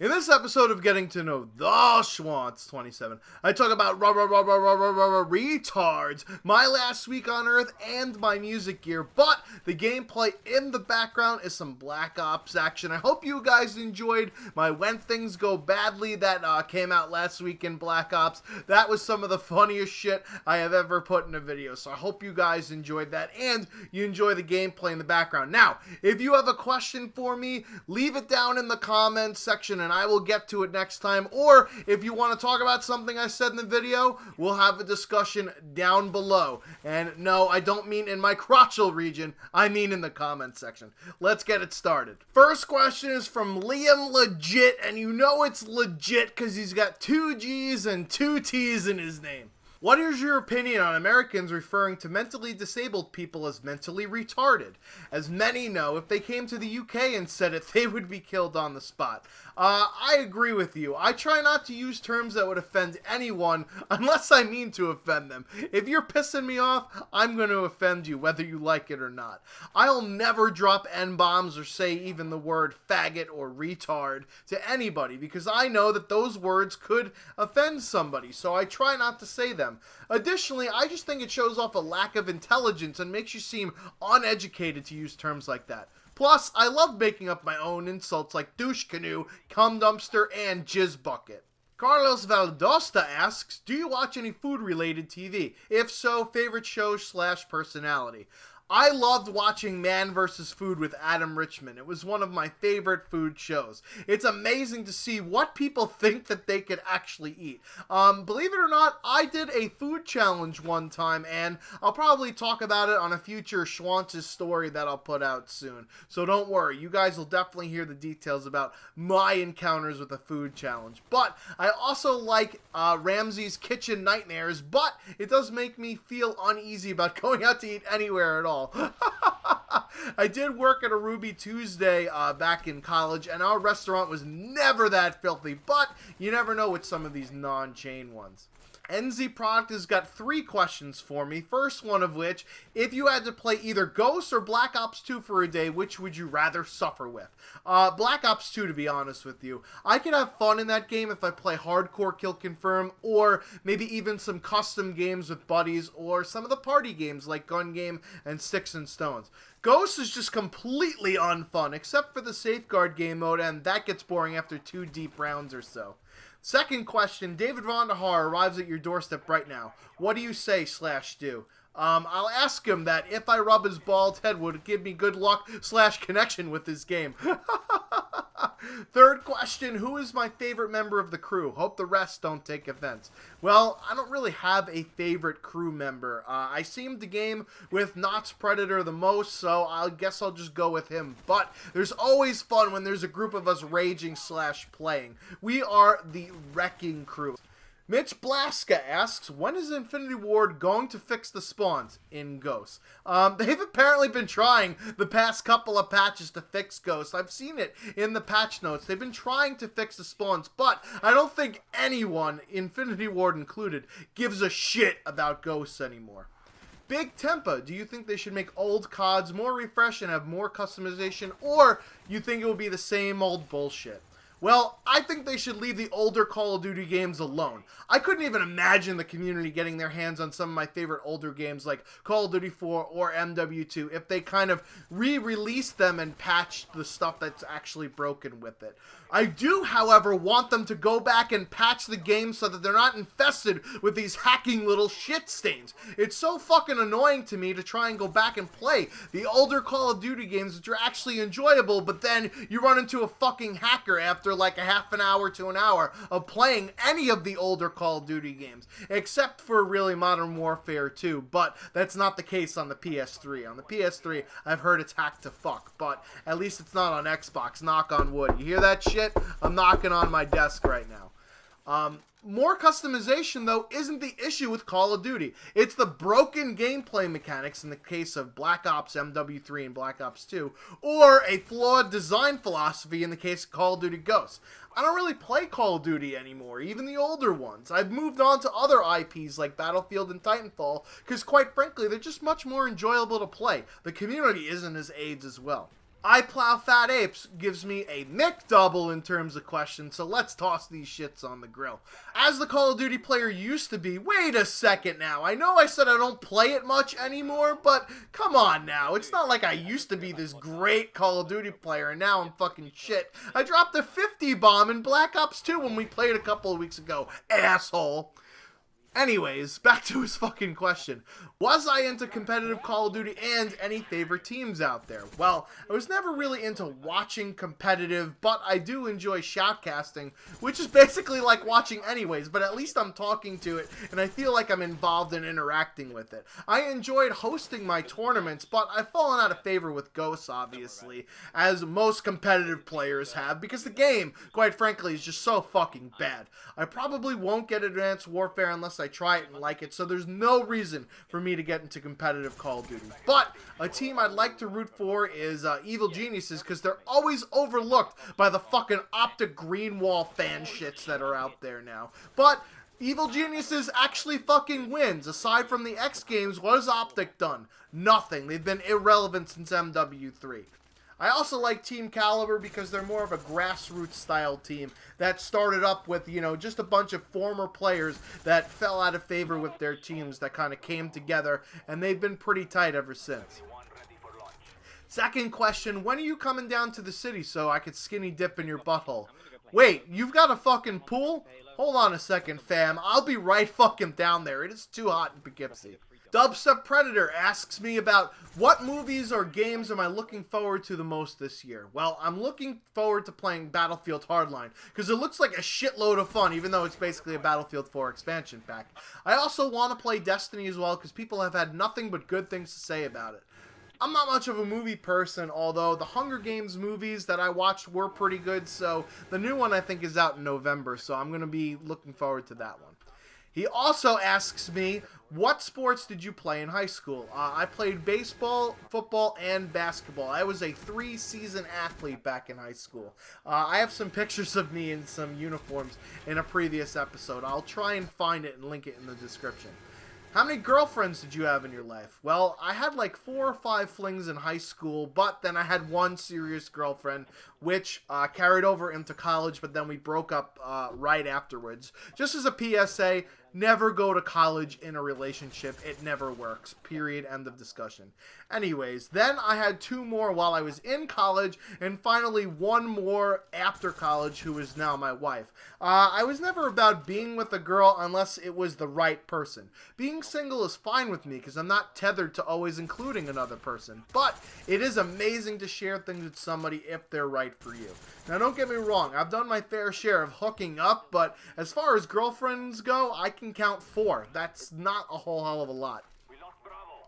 In this episode of Getting to Know the TS27, I talk about Retards, my last week on Earth, and my music gear, but the gameplay in the background is some Black Ops action. I hope you guys enjoyed my When Things Go Badly that came out last week in Black Ops. That was some of the funniest shit I have ever put in a video, so I hope you guys enjoyed that, and you enjoy the gameplay in the background. Now, if you have a question for me, leave it down in the comments section, and I will get to it next time. Or if you want to talk about something I said in the video, we'll have a discussion down below. And no, I don't mean in my crotchal region, I mean in the comments section. Let's get it started. First question is from Liam Legit, and you know it's legit because he's got 2 G's and 2 T's in his name. What is your opinion on Americans referring to mentally disabled people as mentally retarded? As many know, if they came to the UK and said it, they would be killed on the spot. I agree with you. I try not to use terms that would offend anyone unless I mean to offend them. If you're pissing me off, I'm going to offend you, whether you like it or not. I'll never drop N-bombs or say even the word faggot or retard to anybody because I know that those words could offend somebody, so I try not to say them. Additionally, I just think it shows off a lack of intelligence and makes you seem uneducated to use terms like that. Plus, I love making up my own insults like douche canoe, cum dumpster, and jizz bucket. Carlos Valdosta asks, do you watch any food-related TV? If so, favorite show / personality? I loved watching Man vs. Food with Adam Richman. It was one of my favorite food shows. It's amazing to see what people think that they could actually eat. Believe it or not, I did a food challenge one time, and I'll probably talk about it on a future Schwantz's story that I'll put out soon. So don't worry, you guys will definitely hear the details about my encounters with a food challenge. But I also like Ramsay's Kitchen Nightmares, but it does make me feel uneasy about going out to eat anywhere at all. I did work at a Ruby Tuesday back in college, and our restaurant was never that filthy, but you never know with some of these non-chain ones. NZ Product has got 3 questions for me. First one of which, if you had to play either Ghosts or Black Ops 2 for a day, which would you rather suffer with? Black Ops 2, to be honest with you. I could have fun in that game if I play Hardcore Kill Confirm, or maybe even some custom games with buddies, or some of the party games like Gun Game and Sticks and Stones. Ghosts is just completely unfun, except for the Safeguard game mode, and that gets boring after 2 deep rounds or so. Second question, David Vondahar arrives at your doorstep right now. What do you say / do? I'll ask him that if I rub his bald head, would it give me good luck / connection with his game? Third question, who is my favorite member of the crew? Hope the rest don't take offense. Well, I don't really have a favorite crew member. I seem to game with Knott's Predator the most, so I guess I'll just go with him. But there's always fun when there's a group of us raging / playing. We are the Wrecking Crew. Mitch Blaska asks, when is Infinity Ward going to fix the spawns in Ghosts? They've apparently been trying the past couple of patches to fix Ghosts. I've seen it in the patch notes. They've been trying to fix the spawns, but I don't think anyone, Infinity Ward included, gives a shit about Ghosts anymore. Big Tempa, do you think they should make old CODs more refreshed and have more customization, or you think it will be the same old bullshit? Well, I think they should leave the older Call of Duty games alone. I couldn't even imagine the community getting their hands on some of my favorite older games like Call of Duty 4 or MW2 if they kind of re-released them and patched the stuff that's actually broken with it. I do, however, want them to go back and patch the game so that they're not infested with these hacking little shit stains. It's so fucking annoying to me to try and go back and play the older Call of Duty games which are actually enjoyable, but then you run into a fucking hacker after like a half an hour to an hour of playing any of the older Call of Duty games, except for really Modern Warfare 2, but that's not the case on the PS3. On the PS3, I've heard it's hacked to fuck, but at least it's not on Xbox, knock on wood. You hear that shit? I'm knocking on my desk right now. More customization, though, isn't the issue with Call of Duty. It's the broken gameplay mechanics in the case of Black Ops MW3 and Black Ops 2, or a flawed design philosophy in the case of Call of Duty Ghosts. I don't really play Call of Duty anymore, even the older ones. I've moved on to other IPs like Battlefield and Titanfall, because quite frankly, they're just much more enjoyable to play. The community isn't as AIDS as well. I Plow Fat Apes gives me a McDouble in terms of questions, so let's toss these shits on the grill. As the Call of Duty player used to be, wait a second now, I know I said I don't play it much anymore, but come on now, it's not like I used to be this great Call of Duty player and now I'm fucking shit. I dropped a 50 bomb in Black Ops 2 when we played a couple of weeks ago, asshole. Anyways, back to his fucking question. Was I into competitive Call of Duty and any favorite teams out there? Well, I was never really into watching competitive, but I do enjoy shoutcasting, which is basically like watching anyways, but at least I'm talking to it, and I feel like I'm involved in interacting with it. I enjoyed hosting my tournaments, but I've fallen out of favor with Ghosts, obviously, as most competitive players have, because the game, quite frankly, is just so fucking bad. I probably won't get Advanced Warfare unless I try it and like it, so there's no reason for me to get into competitive Call of Duty. But a team I'd like to root for is Evil Geniuses, because they're always overlooked by the fucking Optic Greenwall fan shits that are out there now. But Evil Geniuses actually fucking wins. Aside from the X Games, what has Optic done? Nothing. They've been irrelevant since MW3. I also like Team Caliber because they're more of a grassroots style team that started up with, you know, just a bunch of former players that fell out of favor with their teams that kind of came together, and they've been pretty tight ever since. Second question, when are you coming down to the city so I could skinny dip in your butthole? Wait, you've got a fucking pool? Hold on a second, fam. I'll be right fucking down there. It is too hot in Poughkeepsie. Dubstep Predator asks me about what movies or games am I looking forward to the most this year. Well, I'm looking forward to playing Battlefield Hardline because it looks like a shitload of fun, even though it's basically a Battlefield 4 expansion pack. I also want to play Destiny as well because people have had nothing but good things to say about it. I'm not much of a movie person, although the Hunger Games movies that I watched were pretty good, so the new one I think is out in November, so I'm going to be looking forward to that one. He also asks me, what sports did you play in high school? I played baseball, football, and basketball. I was a 3-season athlete back in high school. I have some pictures of me in some uniforms in a previous episode. I'll try and find it and link it in the description. How many girlfriends did you have in your life? Well, I had like 4 or 5 flings in high school, but then I had one serious girlfriend, which carried over into college, but then we broke up right afterwards. Just as a PSA, never go to college in a relationship. It never works. Period. End of discussion. Anyways, then I had 2 more while I was in college, and finally 1 more after college, who is now my wife. I was never about being with a girl unless it was the right person. Being single is fine with me because I'm not tethered to always including another person, but it is amazing to share things with somebody if they're right for you. Now, don't get me wrong, I've done my fair share of hooking up, but as far as girlfriends go, I can count 4. That's not a whole hell of a lot.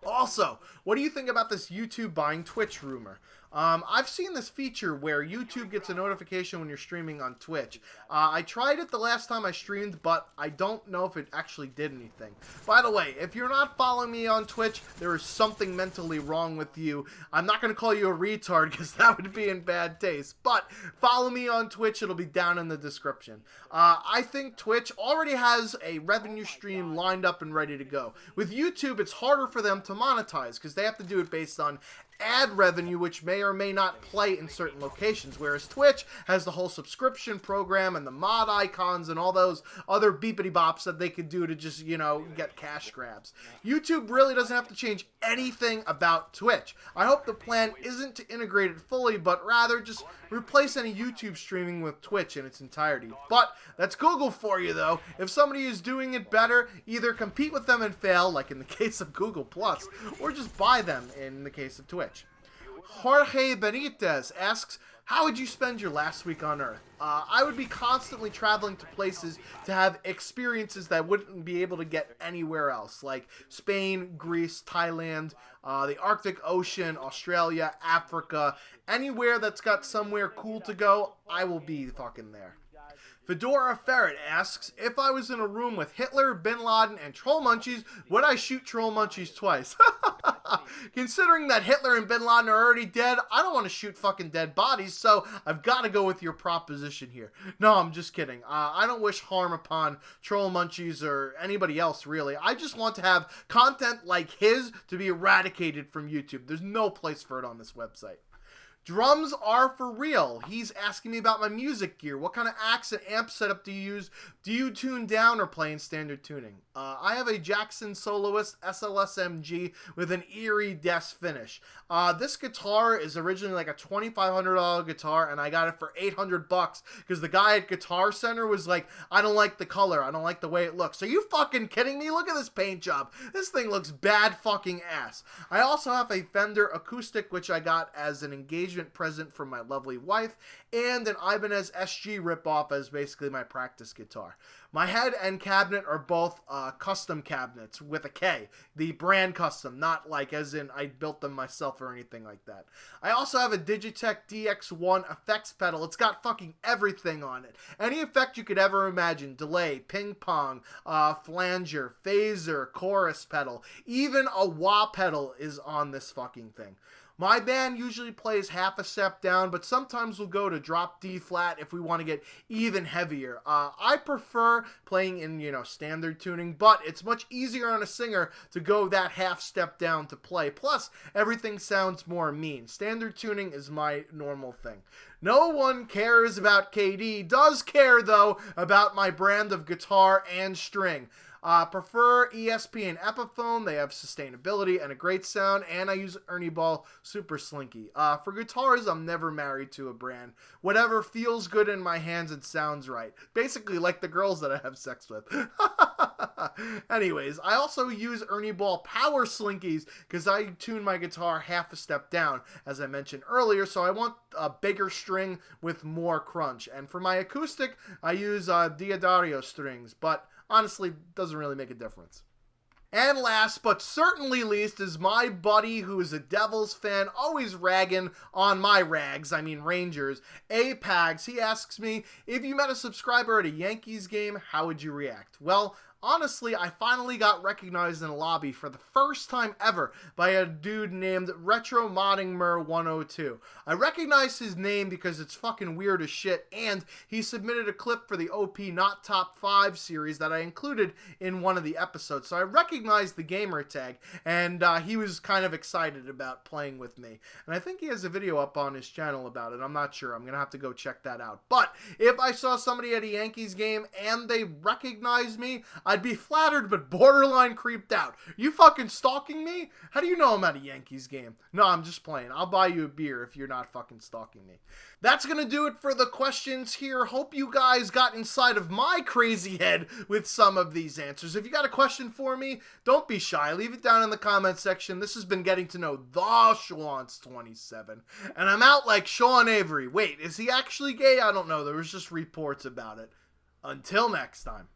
Also, what do you think about this YouTube buying Twitch rumor? I've seen this feature where YouTube gets a notification when you're streaming on Twitch. I tried it the last time I streamed, but I don't know if it actually did anything. By the way, if you're not following me on Twitch, there is something mentally wrong with you. I'm not going to call you a retard because that would be in bad taste, but follow me on Twitch. It'll be down in the description. I think Twitch already has a revenue stream lined up and ready to go. With YouTube, it's harder for them to monetize because they have to do it based on ad revenue, which may or may not play in certain locations, whereas Twitch has the whole subscription program and the mod icons and all those other beepity bops that they could do to just, you know, get cash grabs. YouTube really doesn't have to change anything about Twitch. I hope the plan isn't to integrate it fully, but rather just replace any YouTube streaming with Twitch in its entirety. But that's Google for you, though. If somebody is doing it better, either compete with them and fail, like in the case of Google+, or just buy them in the case of Twitch. Jorge Benitez asks, how would you spend your last week on Earth? I would be constantly traveling to places to have experiences that I wouldn't be able to get anywhere else, like Spain, Greece, Thailand, the Arctic Ocean, Australia, Africa. Anywhere that's got somewhere cool to go, I will be fucking there. Fedora Ferret asks, if I was in a room with Hitler, Bin Laden, and Troll Munchies, would I shoot Troll Munchies twice? Considering that Hitler and Bin Laden are already dead, I don't want to shoot fucking dead bodies, so I've got to go with your proposition here. No, I'm just kidding. I don't wish harm upon Troll Munchies or anybody else, really. I just want to have content like his to be eradicated from YouTube. There's no place for it on this website. Drums are for real. He's asking me about my music gear. What kind of acts and amp setup do you use? Do you tune down or play in standard tuning? I have a Jackson Soloist SLS-MG with an eerie desk finish. This guitar is originally like a $2,500 guitar, and I got it for $800 because the guy at Guitar Center was like, I don't like the color. I don't like the way it looks. Are you fucking kidding me? Look at this paint job. This thing looks bad fucking ass. I also have a Fender acoustic, which I got as an engagement present from my lovely wife, and an Ibanez SG ripoff as basically my practice guitar. My head and cabinet are both custom cabinets with a K. The brand custom, not like as in I built them myself or anything like that. I also have a Digitech DX1 effects pedal. It's got fucking everything on it. Any effect you could ever imagine. Delay, ping pong, flanger, phaser, chorus pedal. Even a wah pedal is on this fucking thing. My band usually plays half a step down, but sometimes we'll go to drop D flat if we want to get even heavier. I prefer playing in, standard tuning, but it's much easier on a singer to go that half step down to play. Plus, everything sounds more mean. Standard tuning is my normal thing. No one cares about KD. Does care, though, about my brand of guitar and string. Prefer ESP and Epiphone. They have sustainability and a great sound, and I use Ernie Ball Super Slinky. For guitars, I'm never married to a brand. Whatever feels good in my hands and sounds right. Basically like the girls that I have sex with. Anyways, I also use Ernie Ball Power Slinkies because I tune my guitar half a step down, as I mentioned earlier, so I want a bigger string with more crunch. And for my acoustic, I use Diodario strings, but honestly, doesn't really make a difference. And last, but certainly least, is my buddy who is a Devils fan, always ragging on my rags, I mean Rangers, Apags. He asks me, if you met a subscriber at a Yankees game, how would you react? Well, honestly, I finally got recognized in a lobby for the first time ever by a dude named Retro Moddingmer 102. I recognized his name because it's fucking weird as shit, and he submitted a clip for the OP Not Top 5 series that I included in one of the episodes. So I recognized the gamer tag, and he was kind of excited about playing with me. And I think he has a video up on his channel about it. I'm not sure. I'm going to have to go check that out. But if I saw somebody at a Yankees game and they recognized me, I'd be flattered but borderline creeped out. You fucking stalking me? How do you know I'm at a Yankees game? No, I'm just playing. I'll buy you a beer if you're not fucking stalking me. That's gonna do it for the questions here. Hope you guys got inside of my crazy head with some of these answers. If you got a question for me, don't be shy. Leave it down in the comment section. This has been Getting to Know the Schwantz27. And I'm out like Sean Avery. Wait, is he actually gay? I don't know. There was just reports about it. Until next time.